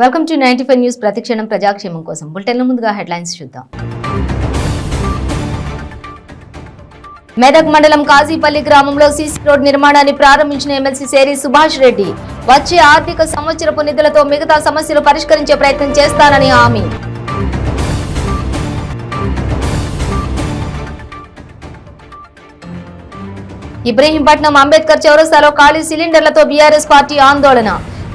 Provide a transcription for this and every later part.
Welcome to 95 news. ప్రతిక్షణం ప్రజాక్షేమం కోసం bulletin ముందుగా హెడ్లైన్స్ చూద్దాం. మెదక్ మండలం కాజీపల్లి గ్రామంలో సీసీ రోడ్ నిర్మాణాన్ని ప్రారంభించిన ఎమ్మెల్సీ సేరి సుభాష్ రెడ్డి వచ్చే ఆర్థిక సంవత్సరపు నిధులతో మిగతా సమస్యలు పరిష్కరించే ప్రయత్నం చేస్తానని హామీ. ఇబ్రహీంపట్నం అంబేద్కర్ చౌరస్తాలో ఖాళీ సిలిండర్లతో బీఆర్ఎస్ పార్టీ ఆందోళన.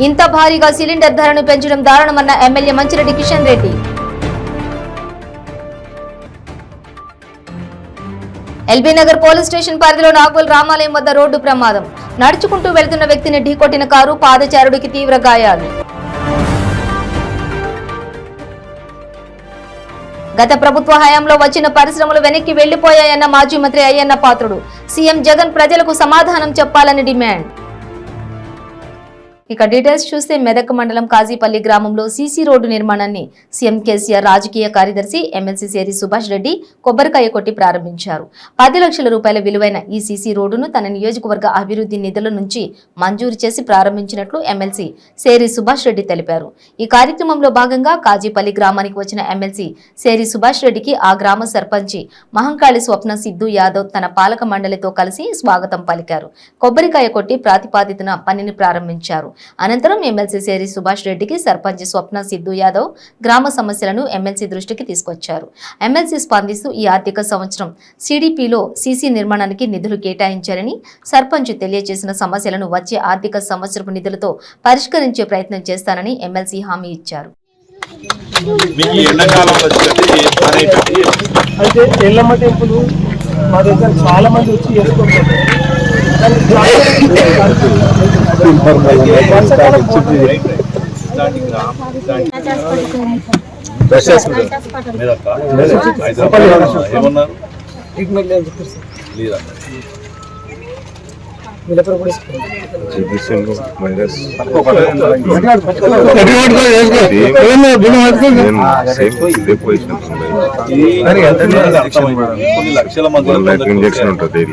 ఇంత భారీగా సిలిండర్ ధరను పెంచడం దారుణమన్న MLA Manchireddy Kishan Reddy. LB Nagar police station పరిధిలో నాగోల్ రామాలయం వద్ద రోడ్డు ప్రమాదం. నడుచుకుంటూ వెళ్తున్న వ్యక్తిని ఢీకొట్టిన కారు, పాదచారుడికి తీవ్ర గాయాలు. గత ప్రభుత్వ హయాంలో వచ్చిన పరిశ్రమలు వెనక్కి వెళ్లిపోయాయన్న మాజీ మంత్రి అయ్యన్న పాత్రుడు. సీఎం జగన్ ప్రజలకు సమాధానం చెప్పాలని డిమాండ్. ఇక డీటెయిల్స్ చూస్తే మెదక్ మండలం కాజీపల్లి గ్రామంలో సీసీ రోడ్డు నిర్మాణాన్ని సీఎం కేసీఆర్ రాజకీయ కార్యదర్శి ఎమ్మెల్సీ సేరి సుభాష్ రెడ్డి కొబ్బరికాయ కొట్టి ప్రారంభించారు. 10 లక్షల రూపాయల విలువైన ఈ సీసీ రోడ్డును తన నియోజకవర్గ అభివృద్ధి నిధుల నుంచి మంజూరు చేసి ప్రారంభించినట్లు ఎమ్మెల్సీ సేరి సుభాష్ రెడ్డి తెలిపారు. ఈ కార్యక్రమంలో భాగంగా కాజీపల్లి గ్రామానికి వచ్చిన ఎమ్మెల్సీ సేరి సుభాష్ రెడ్డికి ఆ గ్రామ సర్పంచి మహంకాళి స్వప్న సిద్ధు యాదవ్ తన పాలక మండలితో కలిసి స్వాగతం పలికారు. కొబ్బరికాయ కొట్టి ప్రాతిపాదికన పనిని ప్రారంభించారు. అనంతరం ఎమ్మెల్సీ సేరి సుభాష్ రెడ్డికి సర్పంచ్ స్వప్న సిద్ధు యాదవ్ గ్రామ సమస్యలను ఎమ్మెల్సీ దృష్టికి తీసుకొచ్చారు. ఎమ్మెల్సీ స్పందిస్తూ ఈ ఆర్థిక సంవత్సరం సిడిపిలో సీసీ నిర్మాణానికి నిధులు కేటాయించారని, సర్పంచ్ తెలియజేసిన సమస్యలను వచ్చే ఆర్థిక సంవత్సరపు నిధులతో పరిష్కరించే ప్రయత్నం చేస్తానని ఎమ్మెల్సీ హామీ ఇచ్చారు. చాలా మంది వచ్చి లక్షల మంది ఇంజక్షన్ ఉంటుంది.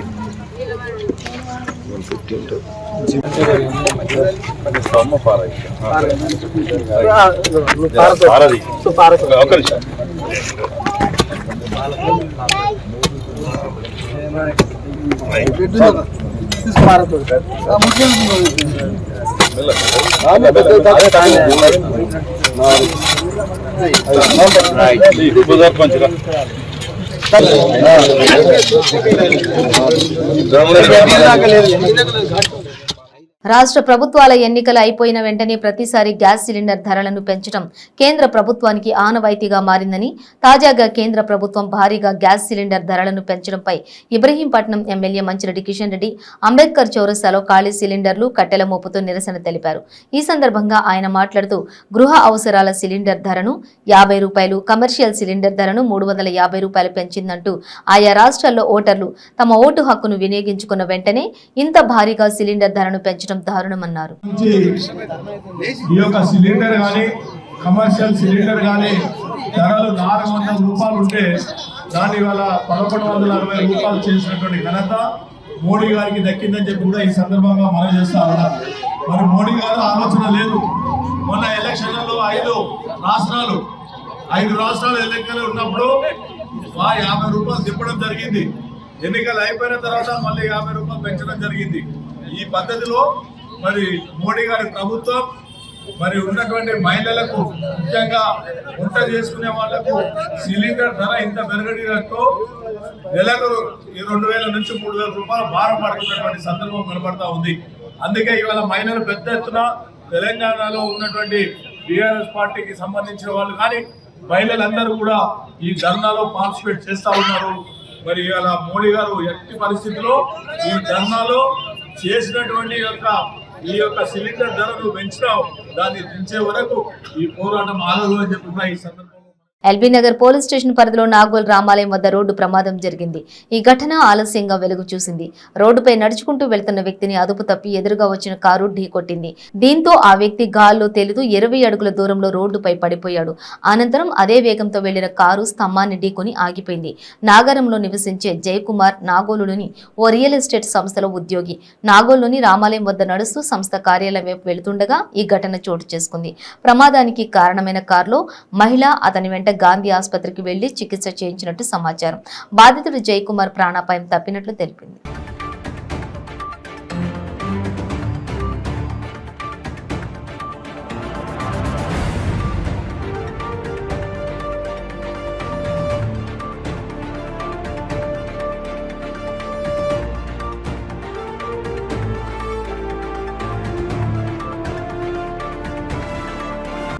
రాష్ట్ర ప్రభుత్వాల ఎన్నికలు అయిపోయిన వెంటనే ప్రతిసారి గ్యాస్ సిలిండర్ ధరలను పెంచడం కేంద్ర ప్రభుత్వానికి ఆనవాయితీగా మారిందని, తాజాగా కేంద్ర ప్రభుత్వం భారీగా గ్యాస్ సిలిండర్ ధరలను పెంచడంపై ఇబ్రహీంపట్నం ఎమ్మెల్యే మంచిరెడ్డి కిషన్ రెడ్డి అంబేద్కర్ చౌరస్తాలో ఖాళీ సిలిండర్లు, కట్టెల మోపుతో నిరసన తెలిపారు. ఈ సందర్భంగా ఆయన మాట్లాడుతూ గృహ అవసరాల సిలిండర్ ధరను 50 రూపాయలు, కమర్షియల్ సిలిండర్ ధరను 350 రూపాయలు పెంచిందంటూ ఆయా రాష్ట్రాల్లో ఓటర్లు తమ ఓటు హక్కును వినియోగించుకున్న వెంటనే ఇంత భారీగా సిలిండర్ ధరను పెంచడం దారుణమన్నారు. ఈ యొక్క సిలిండర్ కానీ, కమర్షియల్ సిలిండర్ కానీ ధరలు 400 రూపాయలు ఉంటే దాని వల్ల 1160 రూపాయలు చేసినటువంటి ఘనత మోడీ గారికి దక్కిందని చెప్పి కూడా ఈ సందర్భంగా మనం చేస్తా ఉన్నాం. మరి మోడీ గారు ఆలోచన లేదు. మొన్న ఎలక్షన్లలో 5 రాష్ట్రాలు ఎన్నికలు ఉన్నప్పుడు 50 రూపాయలు తిప్పడం జరిగింది. ఎన్నికలు అయిపోయిన తర్వాత మళ్ళీ 50 రూపాయలు పెంచడం జరిగింది. ఈ పద్ధతిలో మరి మోడీ గారి ప్రభుత్వం మరి ఉన్నటువంటి మహిళలకు, ముఖ్యంగా వంట చేసుకునే వాళ్లకు సిలిండర్ ధర ఇంత పెరగడంతో నెలకు 2000 నుంచి 3000 రూపాయలు భారం పడుతున్నటువంటి సందర్భం కనబడతా ఉంది. అందుకే ఇవాళ మహిళలు పెద్ద ఎత్తున తెలంగాణలో ఉన్నటువంటి బీఆర్ఎస్ పార్టీకి సంబంధించిన వాళ్ళు కానీ మహిళలందరూ కూడా ఈ ధర్నాలో పార్టిసిపేట్ చేస్తా ఉన్నారు. మరి ఇవాళ మోడీ గారు ఎట్టి పరిస్థితిలో ఈ ధర్నాలో చేసినటువంటి ఈ యొక్క సిలిండర్ ధరను పెంచడం, దాన్ని పెంచే వరకు ఈ పోరాటం ఆగదు అని చెప్పి ఈ సందర్భంగా ఎల్బీ నగర్ పోలీస్ స్టేషన్ పరిధిలో నాగోల్ రామాలయం వద్ద రోడ్డు ప్రమాదం జరిగింది. ఈ ఘటన ఆలస్యంగా వెలుగు చూసింది. రోడ్డుపై నడుచుకుంటూ వెళ్తున్న వ్యక్తిని అదుపు తప్పి ఎదురుగా వచ్చిన కారు ఢీకొట్టింది. దీంతో ఆ వ్యక్తి గాల్లో తేలుతూ 20 అడుగుల దూరంలో రోడ్డుపై పడిపోయాడు. అనంతరం అదే వేగంతో వెళ్లిన కారు స్తంభాన్ని ఢీకొని ఆగిపోయింది. నాగరంలో నివసించే జయకుమార్ నాగోలులోని ఓ రియల్ ఎస్టేట్ సంస్థలో ఉద్యోగి. నాగోల్లోని రామాలయం వద్ద నడుస్తూ సంస్థ కార్యాలయం వైపు వెళుతుండగా ఈ ఘటన చోటు చేసుకుంది. ప్రమాదానికి కారణమైన కారులో మహిళ, అతని వెంట గాంధీ ఆసుపత్రికి వెళ్లి చికిత్స చేయించినట్టు సమాచారం. బాధితుడు జయకుమార్ ప్రాణాపాయం తప్పినట్లు తెలిపింది.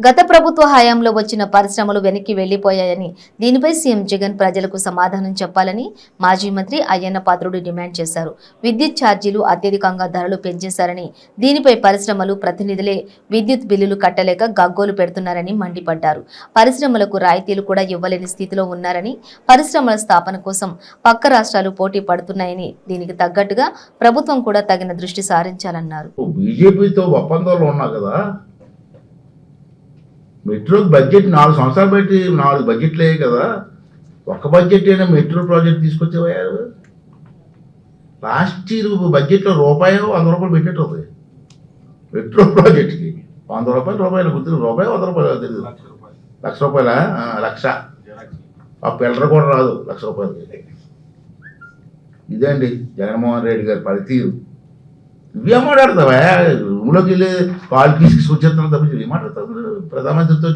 గత ప్రభుత్వ హయాంలో వచ్చిన పరిశ్రమలు వెనక్కి వెళ్లిపోయాయని, దీనిపై సీఎం జగన్ ప్రజలకు సమాధానం చెప్పాలని మాజీ మంత్రి అయ్యన్న పాత్రుడు డిమాండ్ చేశారు. విద్యుత్ ఛార్జీలు అత్యధికంగా ధరలు పెంచేశారని, దీనిపై పరిశ్రమలు ప్రతినిధులే విద్యుత్ బిల్లులు కట్టలేక గగ్గోలు పెడుతున్నారని మండిపడ్డారు. పరిశ్రమలకు రాయితీలు కూడా ఇవ్వలేని స్థితిలో ఉన్నారని, పరిశ్రమల స్థాపన కోసం పక్క రాష్ట్రాలు పోటీ పడుతున్నాయని, దీనికి తగ్గట్టుగా ప్రభుత్వం కూడా తగిన దృష్టి సారించాలన్నారు. బీజేపీతో ఒప్పందంలో ఉన్నా కదా, మెట్రోకి బడ్జెట్ 4 సంవత్సరాలు పెట్టి 4 బడ్జెట్లే కదా, ఒక్క బడ్జెట్ అయినా మెట్రో ప్రాజెక్ట్ తీసుకొచ్చేవారు. లాస్ట్ ఇయర్ బడ్జెట్లో ₹100 పెట్టినట్టు ఉంది మెట్రో ప్రాజెక్ట్కి. ₹100 గుర్తు, ₹100 తెలియదు, ₹1,00,000 ఆ పిల్లర కూడా రాదు ₹1,00,000. ఇదండి జగన్మోహన్ రెడ్డి గారి పనితీరు. ఇవేం మాట్లాడతావా? రూమ్లోకి వెళ్ళి కాల్ తీసుకొచ్చేస్తాను తప్పించి ఏం మాట్లాడతావు ప్రధానమంత్రితో?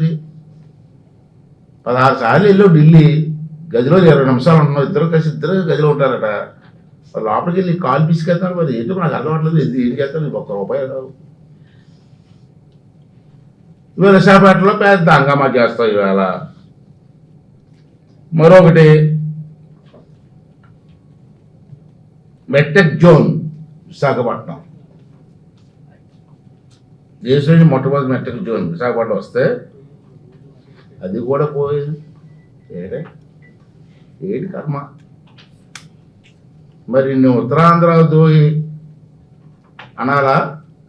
16 సార్లు వెళ్ళావు ఢిల్లీ, గదిలో 20 నిమిషాలు ఉన్నావు, ఇద్దరు గదిలో ఉంటారట. లోపలికి వెళ్ళి కాల్ తీసుకెళ్తాను. మరి ఏంటో నాకు అర్థం అవ్వట్లేదు. ఏం చేస్తాను? ₹1 కావు. ఇవాళ విశాఖపట్నంలో పెద్ద హంగామా చేస్తావు. ఇవాళ మరొకటి మెట్టెక్ జోన్ విశాఖపట్నం, దేశంలో మొట్టమొదటి మెట్టెక్ జోన్ విశాఖపట్నం వస్తే అది కూడా పోయింది. ఏంటి కర్మ? మరి నువ్వు ఉత్తరాంధ్ర ద్రోహి అనాలా?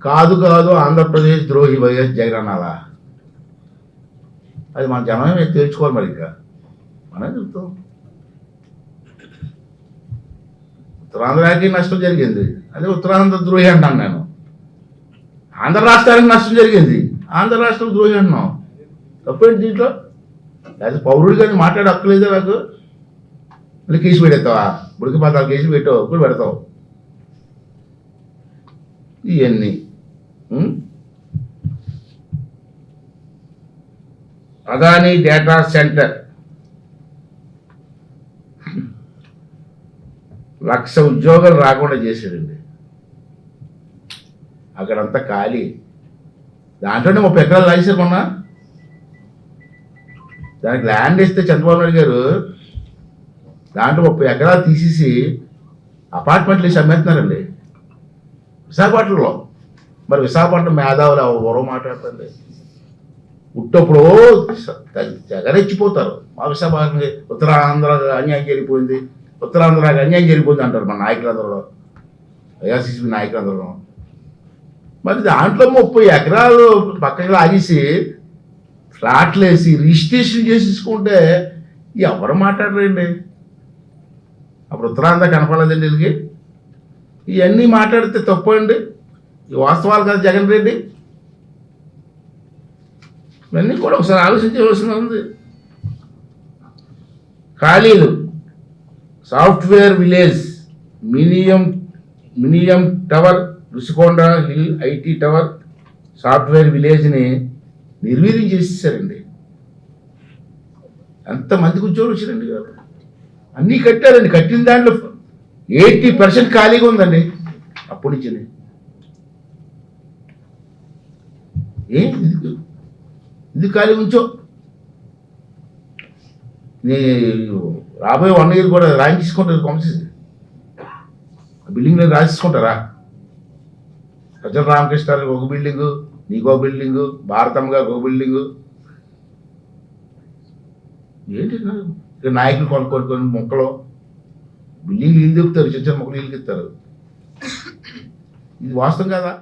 కాదు ఆంధ్రప్రదేశ్ ద్రోహి వైఎస్ జగన్ అనాలా? అది మన జనమే తేల్చుకోవాలి. మరి ఇంకా మనం చెప్తాం. ఉత్తరాంధ్రకి నష్టం జరిగింది, అదే ఉత్తరాంధ్ర ద్రోహి అంటాను నేను. ఆంధ్ర రాష్ట్రానికి నష్టం జరిగింది, ఆంధ్ర రాష్ట్రం ద్రోహి అంటున్నాం. తప్పేంటి దీంట్లో? అది పౌరుడు కానీ మాట్లాడే హక్కులేదే నాకు. మళ్ళీ కేసు పెడతావా? బుడికి 14 కేసులు పెట్టావు, ఇప్పుడు పెడతావు. ఇవన్నీ అదానీ డేటా సెంటర్ 1,00,000 ఉద్యోగాలు రాకుండా చేశాడండి. అక్కడంతా ఖాళీ. దాంట్లోనే 30 ఎకరాలు రాశారు మొన్న. దానికి ల్యాండ్ ఇస్తే చంద్రబాబు నాయుడు గారు దాంట్లో 30 ఎకరాలు తీసేసి అపార్ట్మెంట్లు వేసి అమ్మేస్తున్నారండి విశాఖపట్నంలో. మరి విశాఖపట్నం మేధావులు ఎవరో మాట్లాడుతుంది. పుట్టప్పుడు తెగరెచ్చిపోతారు. మా విశాఖపట్నం ఉత్తరాంధ్ర అన్యాయం జరిగిపోయింది, ఉత్తరాంధ్రకి అన్యాయం జరిగిపోయింది అంటారు మన నాయకులందరూ, వైఎస్ఆర్సీపీ నాయకులందరూ. మరి దాంట్లో 30 ఎకరాలు పక్కకి లాగేసి ఫ్లాట్లు వేసి రిజిస్ట్రేషన్ చేసేసుకుంటే ఎవరు మాట్లాడరండి? అప్పుడు ఉత్తరాంధ్ర కనపడలేదండి వీళ్ళకి. ఇవన్నీ మాట్లాడితే తప్పు అండి. ఈ వాస్తవాలు కదా జగన్ రెడ్డి. ఇవన్నీ కూడా ఒకసారి ఆలోచించవలసి ఉంది. ఖాళీలు సాఫ్ట్వేర్ విలేజ్, మినియం tower, Rushikonda hill IT tower software విలేజ్ని నిర్వీర్యం చేసేసారండి. ఎంతమందికి ఉద్యోగులు వచ్చారండి గారు. అన్నీ కట్టారండి. కట్టిన దాంట్లో 80% ఖాళీగా ఉందండి అప్పటి నుంచి. ఇది ఖాళీ ఉంచో. నీ రాబోయే 1 year కూడా రాయించుకుంటారు. కాంపిటీషన్ బిల్డింగ్ మీద రాసేసుకుంటారా? సజ్జల రామకృష్ణ గారికి ఒక బిల్డింగు, నీకో బిల్డింగు, భారతమ్మ గారికి ఒక బిల్డింగు. ఏంటి ఇక నాయకులు కొనుక్కొని మొక్కలు బిల్డింగ్లు ఇల్లు దిగుతారు, చిన్న చిన్న మొక్కలు ఇల్లు ఇస్తారు. ఇది వాస్తవం కదా.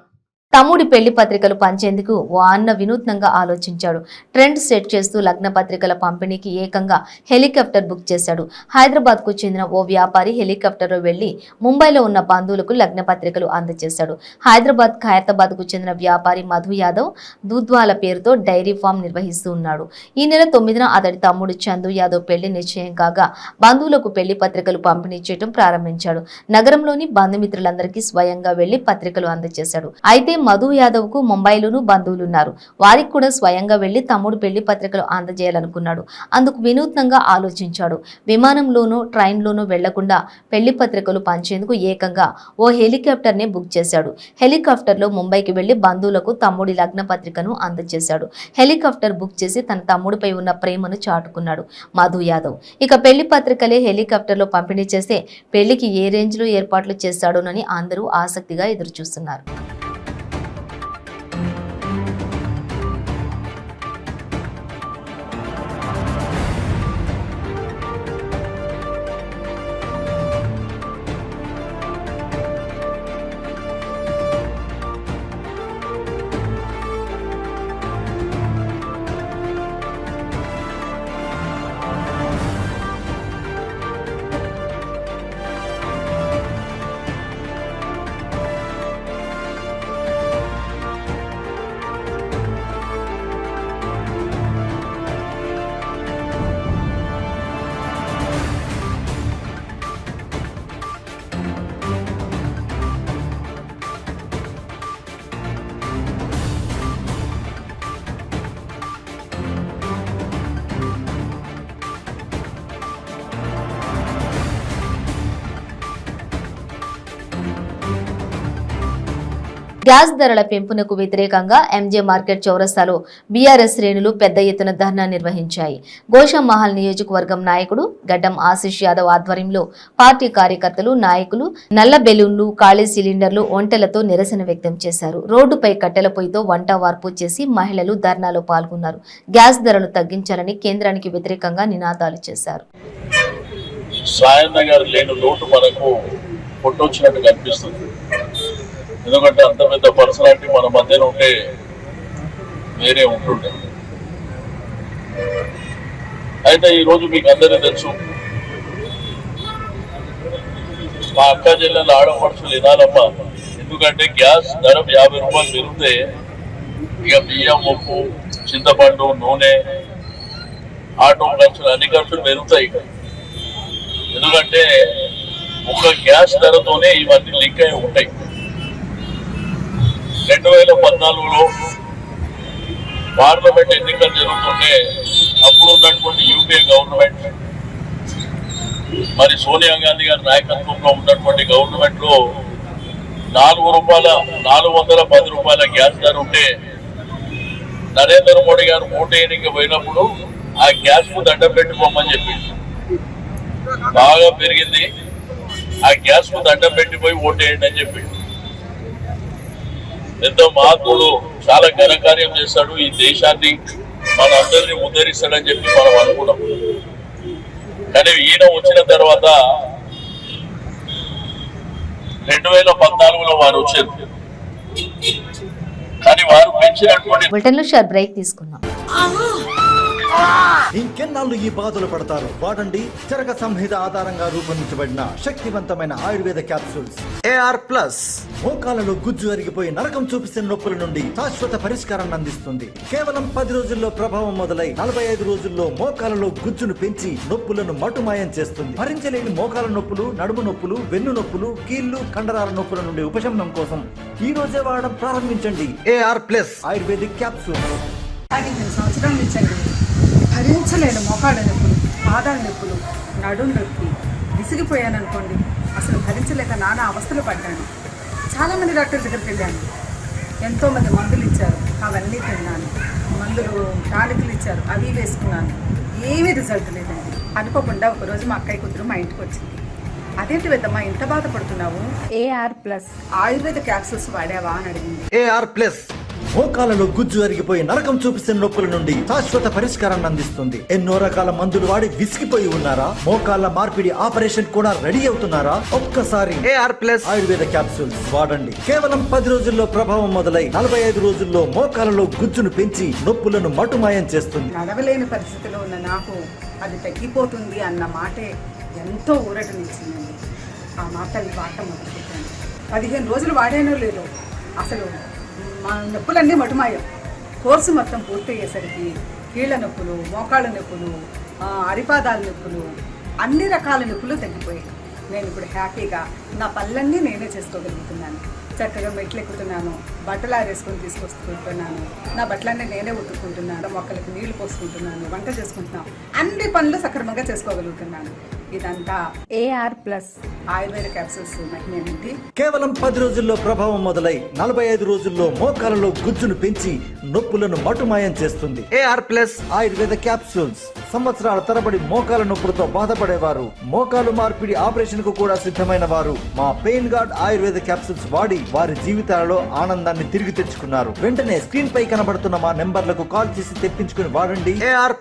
తమ్ముడి పెళ్లి పత్రికలు పంచేందుకు ఓ అన్న వినూత్నంగా ఆలోచించాడు. ట్రెండ్ సెట్ చేస్తూ లగ్న పత్రికల పంపిణీకి ఏకంగా హెలికాప్టర్ బుక్ చేశాడు. హైదరాబాద్ కు చెందిన ఓ వ్యాపారి హెలికాప్టర్లో వెళ్లి ముంబైలో ఉన్న బంధువులకు లగ్న పత్రికలు అందజేశాడు. హైదరాబాద్ ఖైరతాబాద్ కు చెందిన వ్యాపారి మధు యాదవ్ దూద్వాల పేరుతో డైరీ ఫామ్ నిర్వహిస్తూ ఉన్నాడు. ఈ నెల 9న అతడి తమ్ముడు చందు యాదవ్ పెళ్లి నిశ్చయం కాగా బంధువులకు పెళ్లి పత్రికలు పంపిణీ చేయడం ప్రారంభించాడు. నగరంలోని బంధుమిత్రులందరికీ స్వయంగా వెళ్లి పత్రికలు అందజేశాడు. అయితే మధు యాదవ్ కు ముంబైలోనూ బంధువులున్నారు. వారికి కూడా స్వయంగా వెళ్లి తమ్ముడు పెళ్లి పత్రికలు అందజేయాలనుకున్నాడు. అందుకు వినూత్నంగా ఆలోచించాడు. విమానంలోనూ ట్రైన్లోనూ వెళ్లకుండా పెళ్లి పత్రికలు పంచేందుకు ఏకంగా ఓ హెలికాప్టర్ నే బుక్ చేశాడు. హెలికాప్టర్లో ముంబైకి వెళ్లి బంధువులకు తమ్ముడి లగ్న పత్రికను అందజేశాడు. హెలికాప్టర్ బుక్ చేసి తన తమ్ముడిపై ఉన్న ప్రేమను చాటుకున్నాడు మధు యాదవ్. ఇక పెళ్లి పత్రికలే హెలికాప్టర్లో పంపిణీ చేస్తే పెళ్లికి ఏ రేంజ్ లో ఏర్పాట్లు చేశాడోనని అందరూ ఆసక్తిగా ఎదురుచూస్తున్నారు. గ్యాస్ ధరల పెంపునకు వ్యతిరేకంగా ఎంజే మార్కెట్ చౌరస్తాలో బీఆర్ఎస్ శ్రేణులు పెద్ద ఎత్తున ధర్నా నిర్వహించాయి. గోషామహల్ నియోజకవర్గం నాయకుడు గడ్డం ఆశీష్ యాదవ్ ఆధ్వర్యంలో పార్టీ కార్యకర్తలు, నాయకులు నల్ల బెలూన్లు, ఖాళీ సిలిండర్లు, ఒంటెలతో నిరసన వ్యక్తం చేశారు. రోడ్డుపై కట్టెల పొయ్యితో వంట వార్పు చేసి మహిళలు ధర్నాలో పాల్గొన్నారు. గ్యాస్ ధరలు తగ్గించాలని కేంద్రానికి వ్యతిరేకంగా నినాదాలు చేశారు. ఎందుకంటే అంత పెద్ద పర్సనాలిటీ మన మధ్యన ఉంటే వేరే ఉంటుండే. అయితే ఈరోజు మీకు అందరికీ తెలుసు, మా అక్క చెల్లెల ఆడపడుచులు వినాలమ్మా. ఎందుకంటే గ్యాస్ ధర 50 రూపాయలు పెరిగితే ఇక బియ్యం, ఉప్పు, చింతపండు, నూనె, ఆటో ఖర్చులు, అన్ని ఖర్చులు పెరుగుతాయి. ఎందుకంటే ఒక గ్యాస్ ధరతోనే ఇవన్నీ లింక్ అయి ఉంటాయి. 2014లో పార్లమెంట్ ఎన్నికలు జరుగుతుంటే అప్పుడు ఉన్నటువంటి యూపీఏ గవర్నమెంట్, మరి సోనియా గాంధీ గారి నాయకత్వంలో ఉన్నటువంటి గవర్నమెంట్ లో 410 రూపాయల గ్యాస్ ధర ఉంటే నరేంద్ర మోడీ గారు ఓటు ఎన్నిక పోయినప్పుడు ఆ గ్యాస్ కు దండం పెట్టుకోమని చెప్పింది. బాగా పెరిగింది, ఆ గ్యాస్ కు దండం పెట్టిపోయి ఓటు వేయండి అని చెప్పింది. పెద్ద మహాత్ముడు, చాలా ఘనకార్యం చేస్తాడు, ఈ దేశాన్ని మన అందరినీ ఉద్ధరిస్తాడని చెప్పి మనం అనుకున్నాం. కానీ ఈయన వచ్చిన తర్వాత 2014లో వారు వచ్చారు. కానీ వారు పెంచినటువంటి బ్రేక్ తీసుకున్నాం. ఇంకెన్నాళ్ళు ఈ బాధలు పడతారు? వాడండి చరక సంహిత ఆధారంగా రూపొందించబడిన శక్తివంతమైన ఆయుర్వేద క్యాప్సూల్స్ AR+. మోకాలలో గుజ్జు అరిగిపోయి నరకం చూపిస్తున్న నొప్పుల నుండి శాశ్వత పరిష్కారాన్ని అందిస్తుంది. కేవలం 10 రోజుల్లో ప్రభావం మొదలై 45 రోజుల్లో మోకాలలో గుజ్జును పెంచి నొప్పులను మటుమాయం చేస్తుంది. భరించలేని మోకాల నొప్పులు, నడుము నొప్పులు, వెన్ను నొప్పులు, కీళ్లు, కండరాల నొప్పుల నుండి ఉపశమనం కోసం ఈ రోజే వాడడం ప్రారంభించండి AR+ ఆయుర్వేదిక్ క్యాప్సూల్స్. భరించలేను మోకాళ్ళ నొప్పులు, పాదాల నొప్పులు, నడుము నొప్పి, విసిగిపోయాను అనుకోండి. అసలు భరించలేక నానా అవస్థలు పడ్డాను. చాలామంది డాక్టర్ దగ్గరికి వెళ్ళాను. ఎంతోమంది మందులు ఇచ్చారు, అవన్నీ తిన్నాను. మందులు టానిక్లు ఇచ్చారు, అవి వేసుకున్నాను. ఏమీ రిజల్ట్ లేదండి. అనుకోకుండా ఒకరోజు మా అక్కయ్య కూతురు మా ఇంటికి వచ్చింది. అదేంటి పెద్దమ్మా ఇంత బాధపడుతున్నావు? AR+ ఆయుర్వేద క్యాప్సూల్స్ వాడావా అని అడిగింది. AR+ మోకాలలో గుజ్జు అరిగిపోయి నరకం చూపిస్తున్న నొప్పుల నుండి శాశ్వత పరిష్కారాన్ని అందిస్తుంది. ఎన్నో రకాల మందులు వాడి విసిగిపోయి ఉన్నారా? మోకాళ్ళ మార్పిడి ఆపరేషన్ కూడా రెడీ అవుతున్నారా? ఒక్కసారి AR+ ఆయుర్వేద క్యాప్సూల్స్ వాడండి. కేవలం 10 రోజుల్లో ప్రభావం మొదలై 45 రోజుల్లో మోకాలలో గుజ్జును పెంచి నొప్పులను మటుమాయం చేస్తుంది. నడవలేని పరిస్థితిలో ఉన్న నాకు అది తగ్గిపోతుంది అన్న మాటే ఎంతో ఊరటనిచ్చిందండి. ఆ మాటలు వాడటం మొదలుపెట్టాను. 15 రోజులు వాడానో లేదో అసలు మా నొప్పులన్నీ మటుమాయం. కోర్సు మొత్తం పూర్తయ్యేసరికి కీళ్ళ నొప్పులు, మోకాళ్ళ నొప్పులు, అరిపాదాల నొప్పులు, అన్ని రకాల నొప్పులు తగ్గిపోయాయి. నేను ఇప్పుడు హ్యాపీగా నా పనులన్నీ నేనే చేసుకోగలుగుతున్నాను. చక్కగా మెట్లు ఎక్కుతున్నాను, బట్టలు ఆరేసుకొని తీసుకొస్తుంటున్నాను, నా బట్టలన్నీ నేనే ఉతుక్కుంటున్నాను, మొక్కలకు నీళ్లు పోసుకుంటున్నాను, వంట చేసుకుంటున్నాను, అన్ని పనులు సక్రమంగా చేసుకోగలుగుతున్నాను. ఇదంతా AR+ ఆయుర్వేద క్యాప్సూల్స్ మహిమేంటి. కేవలం 10 రోజుల్లో ప్రభావం మొదలై 45 రోజుల్లో మోకాలలో గుజ్జును పెంచి నొప్పులను మటుమాయం చేస్తుంది. AR+ Ayurveda capsules. సంవత్సరాల తరబడి మోకాల నొప్పులతో బాధపడేవారు, మోకాలు మార్పిడి ఆపరేషన్ కు కూడా సిద్ధమైన వారు మా పెయిన్ గార్డ్ ఆయుర్వేద క్యాప్సూల్స్ వాడి వారి జీవితాలలో ఆనందాన్ని తిరిగి తెచ్చుకున్నారు. వెంటనే స్క్రీన్ పై కనబడుతున్న మా నెంబర్లకు కాల్ చేసి తెప్పించుకుని వాడండి. AR+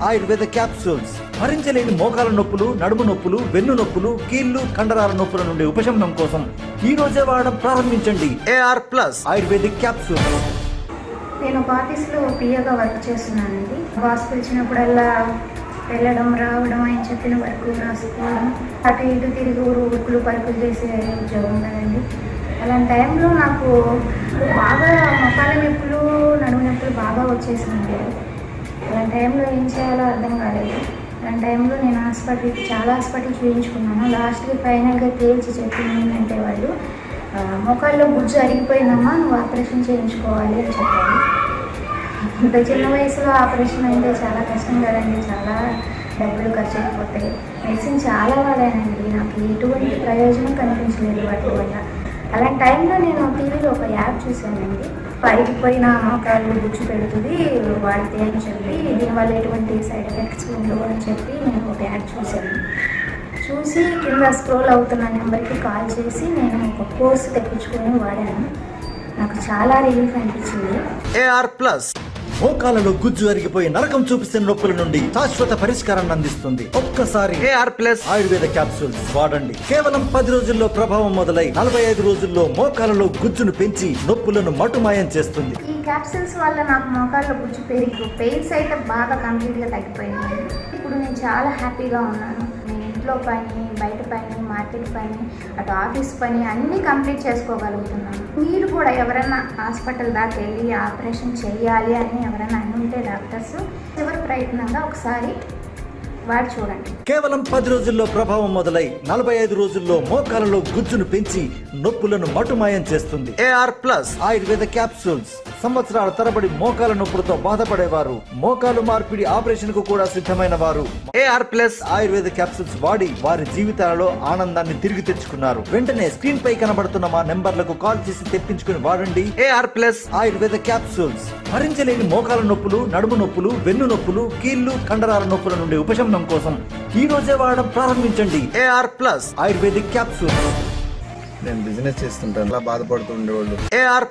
Ayurveda capsules. భరించలేని మోకాల నొప్పులు, నడుము నొప్పులు, వెన్ను నొప్పులు, కీళ్లు, కండరాల నొప్పుల నుండి ఉపశమనం కోసం ఈ రోజే వాడడం ప్రారంభించండి. AR+ ayurvedic capsule. నేను ఒక ఆఫీస్లో పిఏగా వర్క్ చేస్తున్నానండి. బాస్ పిలిచినప్పుడల్లా వెళ్ళడం రావడం, ఆయన చెప్పిన వర్క్ రాసుకోవడం, అటు ఇటు తిరిగి ఉరుకులు పరుకులు చేసే ఉద్యోగం కదండి. అలాంటి టైంలో నాకు బాగా మొక్కల నొప్పులు, నడుము నొప్పులు బాగా వచ్చేసింది. అలాంటి టైంలో ఏం చేయాలో అర్థం కాలేదు. అలాంటి టైంలో నేను చాలా హాస్పిటల్ చూపించుకున్నాను. లాస్ట్కి ఫైనల్గా తేల్చి చెప్పింది ఏంటంటే వాళ్ళు మోకాల్లో గుజ్జు అరిగిపోయిందమ్మా, నువ్వు ఆపరేషన్ చేయించుకోవాలి అని చెప్పారు. ఇంత చిన్న వయసులో ఆపరేషన్ అయితే చాలా కష్టం కదండి, చాలా డబ్బులు ఖర్చు అయిపోతాయి. మెడిసిన్ చాలా వాడానండి, నాకు ఎటువంటి ప్రయోజనం కనిపించలేదు వాటి వల్ల. అలాంటి టైంలో నేను టీవీలో ఒక యాప్ చూశానండి. అరిగిపోయిన మోకాళ్ళు గుజ్జు పెడుతుంది వాడితే అని చెప్పి, దీనివల్ల ఎటువంటి సైడ్ ఎఫెక్ట్స్ ఉండవు అని చెప్పి నేను ఒక యాడ్ చూసి కింద స్క్రోల్ అవుతున్న నెంబర్కి కాల్ చేసి నేను ఒక కోర్సు తెప్పించుకొని వాడాను. నాకు చాలా రిలీఫ్ అనిపించింది. AR+ మోకాలలో గుజ్జు అరిగిపోయి నరకం చూపిస్తున్న నొప్పుల నుండి శాశ్వత పరిష్కారాన్ని అందిస్తుంది. ఒక్కసారి AR+ ఆయుర్వేద క్యాప్సూల్స్ వాడండి. కేవలం 10 రోజుల్లో ప్రభావం మొదలై 45 రోజుల్లో మోకాలలో గుజ్జును పెంచి నొప్పులను మటుమాయం చేస్తుంది. ఈ క్యాప్సూల్స్ వల్ల నాకు మోకాళ్ళలో గుజ్జు పెరిగి పెయిన్స్ అయితే బాగా కంప్లీట్గా తగ్గిపోయింది. ఇప్పుడు నేను చాలా హ్యాపీగా ఉన్నాను. నేను ఇంట్లో పని, బయట పని, మార్కెట్ పని, అటు ఆఫీస్ పని అన్నీ కంప్లీట్ చేసుకోగలుగుతున్నాను. మీరు కూడా ఎవరైనా హాస్పిటల్ దాకా వెళ్ళి ఆపరేషన్ చేయాలి అని ఎవరైనా అనుంటే డాక్టర్స్ చివరి ప్రయత్నంగా ఒకసారి వాడి చూడండి. కేవలం 10 రోజుల్లో ప్రభావం మొదలై 45 రోజుల్లో మోకాలలో గుజ్జును పెంచి నొప్పులను మటుమాయం చేస్తుంది. AR+ Ayurveda capsules. సంవత్సరాల తరబడి మోకాల నొప్పులతో బాధపడేవారు, మోకాలు మార్పిడి ఆపరేషన్ కు కూడా సిద్ధమైన వారు AR+ ఆయుర్వేద క్యాప్సూల్స్ వాడి వారి జీవితాలలో ఆనందాన్ని తిరిగి తెచ్చుకున్నారు. వెంటనే స్క్రీన్ పై కనబడుతున్న మా నెంబర్లకు కాల్ చేసి తెప్పించుకుని వాడండి. AR+ Ayurveda capsules. భరించలేని మోకాల నొప్పులు, నడుము నొప్పులు, వెన్ను నొప్పులు, కీళ్లు, కండరాల నొప్పుల నుండి ఉపశమనం కోసం ఈ రోజే వాడడం ప్రారంభించండి. AR+ ayurvedic capsule. నేను బిజినెస్ చేస్తుంటాను, అలా బాధపడుతూ ఉండేవాళ్ళు. AR+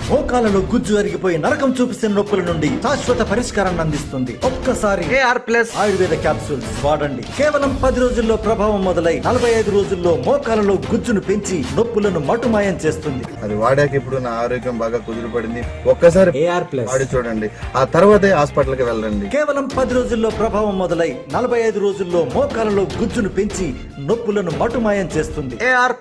మోకాలలో గుజ్జు అరిగిపోయి నరకం చూపిస్తున్న నొప్పుల నుండి శాశ్వత పరిష్కారాన్ని అందిస్తుంది. ఒక్కసారి AR+ ఆయుర్వేద క్యాప్సూల్స్ వాడండి. కేవలం 10 రోజుల్లో ప్రభావం మొదలై 45 రోజుల్లో మోకాలలో గుజ్జును పెంచి నొప్పులను మటుమాయం చేస్తుంది. అది వాడాక ఇప్పుడు నా ఆరోగ్యం బాగా కుదిరిపడింది. ఒక్కసారి AR+ వాడి చూడండి, ఆ తర్వాతే హాస్పిటల్ కి వెళ్ళండి. కేవలం 10 రోజుల్లో ప్రభావం మొదలై 45 రోజుల్లో మోకాలలో గుజ్జును పెంచి నొప్పులను మటుమాయం చేస్తుంది. AR+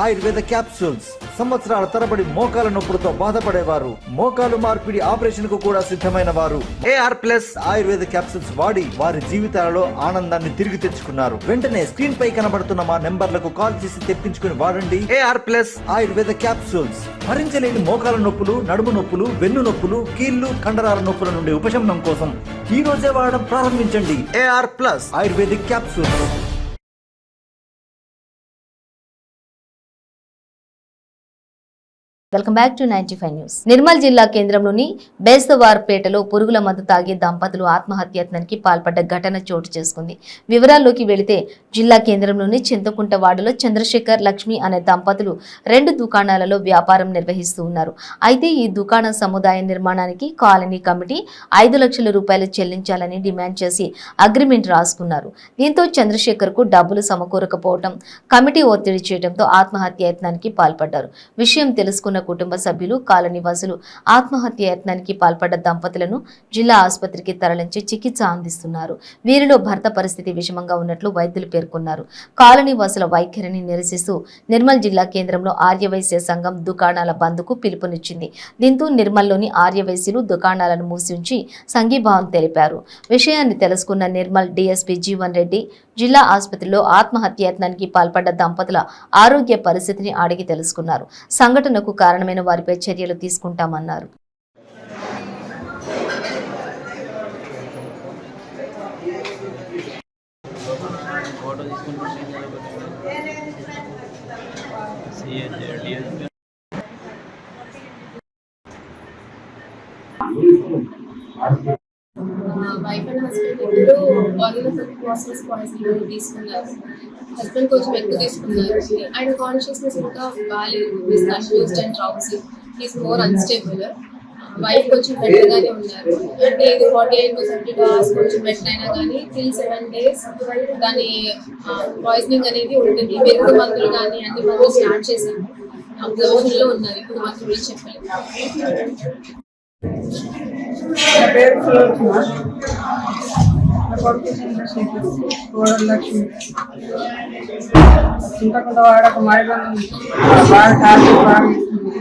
Ayurveda capsules. సంవత్సరాల తరబడి మోకాల నొప్పులతో బాధపడేవారు, మోకాలు మార్పిడి ఆపరేషన్ కు కూడా సిద్ధమైన వారు AR+ ఆయుర్వేద క్యాప్సూల్స్ వాడి వారి జీవితాలలో ఆనందాన్ని తిరిగి తెచ్చుకున్నారు. వెంటనే స్క్రీన్ పై కనబడుతున్న మా నెంబర్లకు కాల్ చేసి తెప్పించుకుని వాడండి. AR+ Ayurveda capsules. భరించలేని మోకాల నొప్పులు, నడుము నొప్పులు, వెన్ను నొప్పులు, కీళ్లు, కండరాల నొప్పుల నుండి ఉపశమనం కోసం ఈ రోజే వాడడం ప్రారంభించండి. AR+ ayurvedic capsule. Welcome back to 95 news. Nirmal జిల్లా కేంద్రంలోని బేస్తవార్పేటలో పురుగుల మందు తాగి దంపతులు ఆత్మహత్యాయత్నానికి పాల్పడ్డ ఘటన చోటు చేసుకుంది. వివరాల్లోకి వెళితే జిల్లా కేంద్రంలోని చింతకుంట వార్డులో చంద్రశేఖర్, లక్ష్మి అనే దంపతులు 2 దుకాణాలలో వ్యాపారం నిర్వహిస్తూ ఉన్నారు. అయితే ఈ దుకాణ సముదాయ నిర్మాణానికి కాలనీ కమిటీ 5 లక్షల రూపాయలు చెల్లించాలని డిమాండ్ చేసి అగ్రిమెంట్ రాసుకున్నారు. దీంతో చంద్రశేఖర్ కు డబ్బులు సమకూరకపోవడం, కమిటీ ఒత్తిడి చేయడంతో ఆత్మహత్యాయత్నానికి పాల్పడ్డారు. విషయం తెలుసుకున్న కుటుంబ సభ్యులు, కాలనీ వాసులు ఆత్మహత్య యత్నానికి పాల్పడ్డ దంపతులను జిల్లా ఆసుపత్రికి తరలించి చికిత్స అందిస్తున్నారు. వీరిలో భర్త పరిస్థితి విషమంగా ఉన్నట్లు వైద్యులు పేర్కొన్నారు. కాలనీ వాసుల వైఖరిని నిరసిస్తూ నిర్మల్ జిల్లా కేంద్రంలో ఆర్యవైశ్య సంఘం దుకాణాల బంద్కు పిలుపునిచ్చింది. దీంతో నిర్మల్లోని ఆర్యవైశ్యులు దుకాణాలను మూసి సంఘీభావం తెలిపారు. విషయాన్ని తెలుసుకున్న నిర్మల్ డీఎస్పీ జీవన్ రెడ్డి జిల్లా ఆసుపత్రిలో ఆత్మహత్యాయత్నానికి పాల్పడ్డ దంపతుల ఆరోగ్య పరిస్థితిని అడిగి తెలుసుకున్నారు. సంఘటనకు కారణమైన వారిపై చర్యలు తీసుకుంటామన్నారు. వైఫ్ అండ్ హస్బెండ్ ఇద్దరు ఫాస్ఫరస్ పాయిజన్ తీసుకున్నారు. హస్బెండ్ కొంచెం ఎక్కువ తీసుకున్నారు. ఆయన కాన్షియస్నెస్ ఇంకా బాగాలేదు. Is confused and drowsy. Is more unstable. Wife కొంచెం బెటర్గానే ఉన్నారు. అంటే ఇది 48 to 72 hours కొంచెం బెటర్ అయినా కానీ till 7 days దాని పాయిజనింగ్ అనేది ఉంటుంది. వెలుగు మందులు కానీ అన్ని మందులు స్టార్ట్ చేశాము. అబ్జర్వేషన్లో ఉన్నారు. ఇప్పుడు మాత్రం ఏం చెప్పలేదు. నా పేరు సులోచన. నా కొడుకు చంద్రశేఖర్, కోడలు లక్ష్మి. చింతకుంట వాడక మరిగొండ బాగా టార్గెట్ బాగా ఇస్తుంది.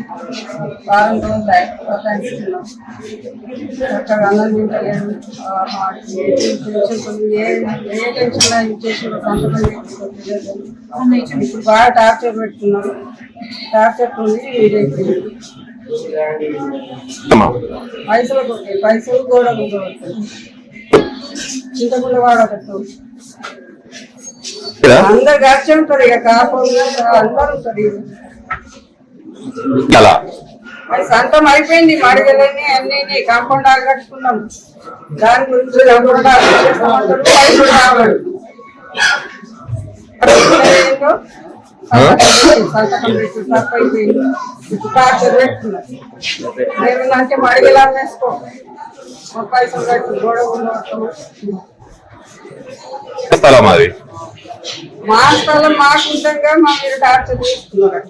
వారం రోజులు ఇస్తున్నాం. చక్కగా అన్నం తింటలేదు. ఏ టెన్షన్లో ఇచ్చేసి ఇప్పుడు బాగా టార్చర్ పెడుతున్నాం. టార్చర్ ఉంది ఇదైపోయింది. పైసలు కూడా చింతకుండా వాడకట్టు అందరు గడిచి ఉంటారు. ఇక కాకుండా అందరు ఉంటారు. సొంతం అయిపోయింది. మడిగలని అన్ని కాంపౌండ్ ఆగి కట్టుకున్నాం. దాని గురించి కాంపౌండ్ ఆగిస్తామంటారు. పైసలు రావాలి. సంతకం పెట్టి తప్పైపోయింది. టార్చర్ పెట్టుకున్నారు. ఏమన్నంటే మడిగలా వేసుకో, పైసలు కట్టి గొడవ స్థలం అది మా స్థలం మాకు ఉందంగా మా మీరు టార్చర్ చేస్తున్నారు.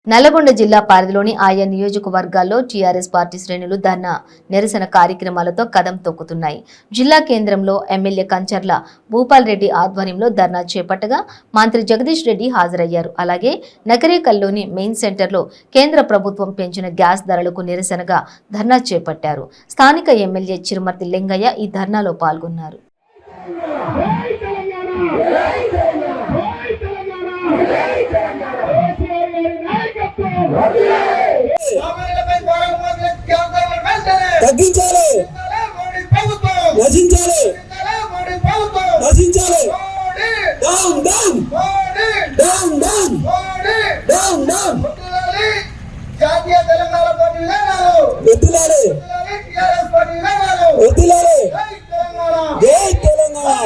నల్లగొండ జిల్లా పరిధిలోని ఆయా నియోజకవర్గాల్లో టీఆర్ఎస్ పార్టీ శ్రేణులు ధర్నా నిరసన కార్యక్రమాలతో కదం తొక్కుతున్నాయి. జిల్లా కేంద్రంలో ఎమ్మెల్యే కంచర్ల భూపాల్ రెడ్డి ఆధ్వర్యంలో ధర్నా చేపట్టగా మంత్రి జగదీష్ రెడ్డి హాజరయ్యారు. అలాగే నకరేకల్లోని మెయిన్ సెంటర్లో కేంద్ర ప్రభుత్వం పెంచిన గ్యాస్ ధరలకు నిరసనగా ధర్నా చేపట్టారు. స్థానిక ఎమ్మెల్యే చిరుమర్తి లింగయ్య ఈ ధర్నాలో పాల్గొన్నారు. తగ్గించాలి, నశించాలి, నశించాలి. Down down down down down down. జాతీయ తెలంగాణ పార్టీ విధానాలు వదిలాలి, వదిలాలి. జై తెలంగాణ.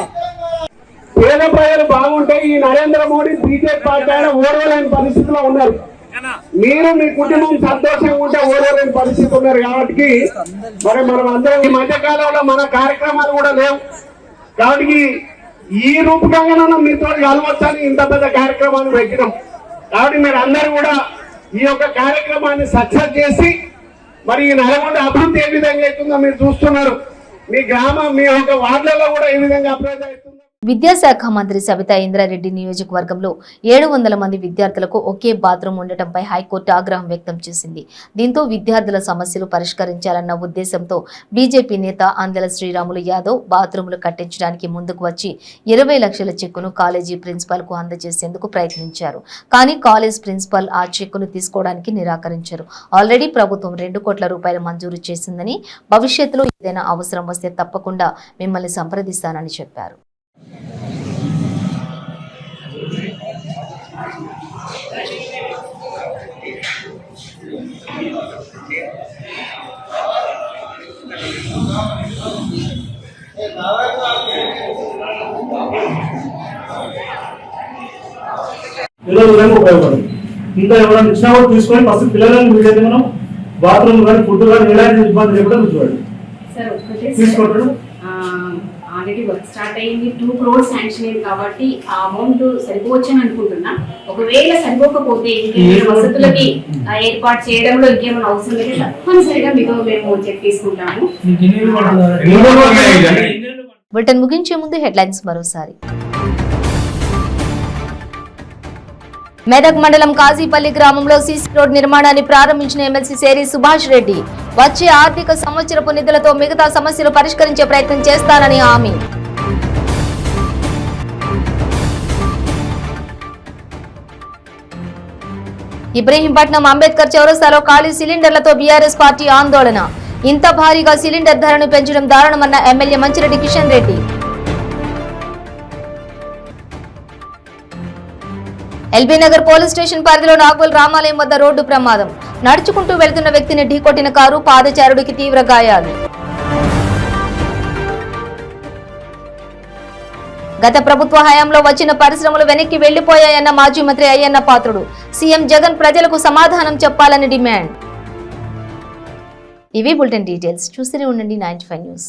పేద ప్రజలు బాగుంటే ఈ నరేంద్ర మోడీ బీజేపీ పార్టీ ఆయన ఓర్వలేని పరిస్థితిలో ఉన్నారు. మీరు మీ కుటుంబం సంతోషంగా ఉంటే ఓర్వలేని పరిస్థితి ఉన్నారు. కాబట్టి మరి మనం అందరం ఈ మధ్య కాలంలో మన కార్యక్రమాలు కూడా లేవు. కాబట్టి ఈ రూపకంగా మీతో కలవచ్చని ఇంత పెద్ద కార్యక్రమాన్ని పెట్టినాం. కాబట్టి మీరు అందరూ కూడా ఈ యొక్క కార్యక్రమాన్ని సక్సెస్ చేసి మరి ఈ నల్గొండ అభివృద్ధి ఏ విధంగా అవుతుందో మీరు చూస్తున్నారు. మీ గ్రామం, మీ యొక్క వార్డులలో కూడా ఏ విధంగా అభివృద్ధి అవుతుందో. విద్యాశాఖ మంత్రి సబితా ఇంద్రారెడ్డి నియోజకవర్గంలో 700 మంది విద్యార్థులకు ఒకే బాత్రూం ఉండటంపై హైకోర్టు ఆగ్రహం వ్యక్తం చేసింది. దీంతో విద్యార్థుల సమస్యలు పరిష్కరించాలన్న ఉద్దేశంతో బీజేపీ నేత అందెల శ్రీరాములు యాదవ్ బాత్రూంలు కట్టించడానికి ముందుకు వచ్చి 20 లక్షల చెక్కును కాలేజీ ప్రిన్సిపాల్ కు అందజేసేందుకు ప్రయత్నించారు. కానీ కాలేజ్ ప్రిన్సిపాల్ ఆ చెక్కును తీసుకోవడానికి నిరాకరించారు. ఆల్రెడీ ప్రభుత్వం 2 కోట్ల రూపాయలు మంజూరు చేసిందని, భవిష్యత్తులో ఏదైనా అవసరం వస్తే తప్పకుండా మిమ్మల్ని సంప్రదిస్తానని చెప్పారు. ఏదో విధంగా ఉపయోగపడుతుంది. ఇంకా ఎవరైనా ఇచ్చినా కూడా తీసుకొని ఫస్ట్ పిల్లలని వీడైతే మనం బాత్రూమ్ కానీ ఫుడ్ కానీ ఎలాంటి ఇబ్బంది లేకుండా చూడండి సార్ ఒక్కటే తీసుకుంటాడు. ఆల్రెడీ వర్క్ స్టార్ట్ అయింది, 2 crores శాంక్షన్ అయింది కాబట్టి ఆ అమౌంట్ సరిపోవచ్చని అనుకుంటున్నా. ఒకవేళ సరిపోకపోతే ఇంకేమైనా వసతులకి ఏర్పాటు చేయడంలో ఇంకేమైనా అవసరం అయితే తప్పనిసరిగా మీతో మేము చెక్ తీసుకుంటాము. బులెటిన్ ముగించే ముందు హెడ్లైన్స్ మరోసారి. మెదక్ మండలం కాజీపల్లి గ్రామంలో సీసీ రోడ్ నిర్మాణాన్ని ప్రారంభించిన ఎమ్మెల్సీ సేరి సుభాష్ రెడ్డి వచ్చే ఆర్థిక సంవత్సరపు నిధులతో మిగతా సమస్యలు పరిష్కరించే ప్రయత్నం చేస్తానని హామీ. ఇబ్రహీంపట్నం అంబేద్కర్ చౌరస్తాలో ఖాళీ సిలిండర్లతో బీఆర్ఎస్ పార్టీ ఆందోళన. ఇంత భారీగా సిలిండర్ ధరను పెంచడం దారుణమన్న MLA Manchireddy Kishan Reddy. LB Nagar police station పరిధిలో నాగోల్ రామాలయం వద్ద రోడ్డు ప్రమాదం. నడుచుకుంటూ వెళ్తున్న వ్యక్తిని ఢీకొట్టిన కారు, పాదచారుడికి తీవ్ర గాయాలు. గత ప్రభుత్వ హయాంలో వచ్చిన పరిశ్రమలు వెనక్కి వెళ్లిపోయాయన్న మాజీ మంత్రి అయ్యన్న పాత్రుడు. సీఎం జగన్ ప్రజలకు సమాధానం చెప్పాలని డిమాండ్. ఇవి బులెటిన్ డీటెయిల్స్. చూస్తూనే ఉండండి 95 న్యూస్.